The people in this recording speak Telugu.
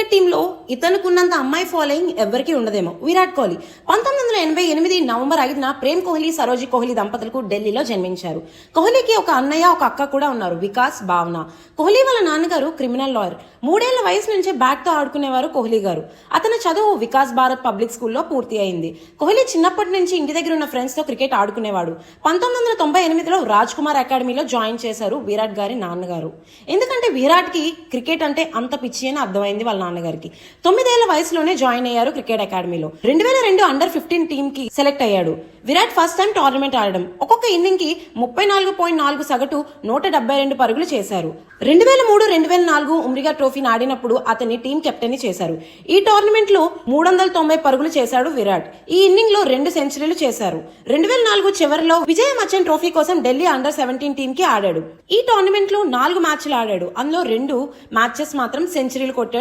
క్రికెట్ టీంలో ఇతనుకున్నంత అమ్మాయి ఫాలోయింగ్ ఎవరికీ ఉండదేమో. విరాట్ కోహ్లీ 1988 నవంబర్ 5న ప్రేమ్ కోహ్లీ, సరోజి కోహ్లీ దంపతులకు ఢిల్లీలో జన్మించారు. కోహ్లీకి ఒక అన్నయ్య, ఒక అక్క కూడా ఉన్నారు, వికాస్, భావన. కోహ్లీ వాళ్ళ నాన్నగారు క్రిమినల్ లాయర్. 3 ఏళ్ల వయసు నుంచే బ్యాట్ తో ఆడుకునేవారు కోహ్లీ గారు. అతని చదువు వికాస్ భారత్ పబ్లిక్ స్కూల్లో పూర్తి అయింది. కోహ్లీ చిన్నప్పటి నుంచి ఇంటి దగ్గర ఉన్న ఫ్రెండ్స్ తో క్రికెట్ ఆడుకునేవాడు. 1998లో రాజ్ కుమార్ అకాడమీలో జాయిన్ చేశారు విరాట్ గారి నాన్నగారు. ఎందుకంటే విరాట్ కి క్రికెట్ అంటే అంత పిచ్చి అని అర్థమైంది వాళ్ళ నాన్నగారికి. 9 ఏళ్ల వయసులోనే జాయిన్ అయ్యారు క్రికెట్ అకాడమీలో. 2002 అండర్-15 టీమ్ కి సెలెక్ట్ అయ్యాడు. విరాట్ ఫస్ట్ టైం టోర్నమెంట్ ఆడడం. ఒక్కొక్క ఇన్నింగ్ కి 34.4 సగటు 172 పరుగులు చేశారు. 2003-2004 ఉమ్రిగా ట్రోఫీని ఆడినప్పుడు అతన్ని టీం కెప్టెన్ చేశారు. ఈ టోర్నమెంట్ లో 390 పరుగులు చేశాడు విరాట్. ఈ ఇన్నింగ్ లో 2 సెంచరీలు చేశారు. 2004 చివరిలో విజయమచ్చన్ ట్రోఫీ కోసం ఢిల్లీ అండర్-17 టీమ్ కి ఆడాడు. ఈ టోర్నమెంట్ లో 4 మ్యాచ్లు ఆడాడు. అందులో 2 మ్యాచెస్ మాత్రం సెంచరీలు కొట్టాడు.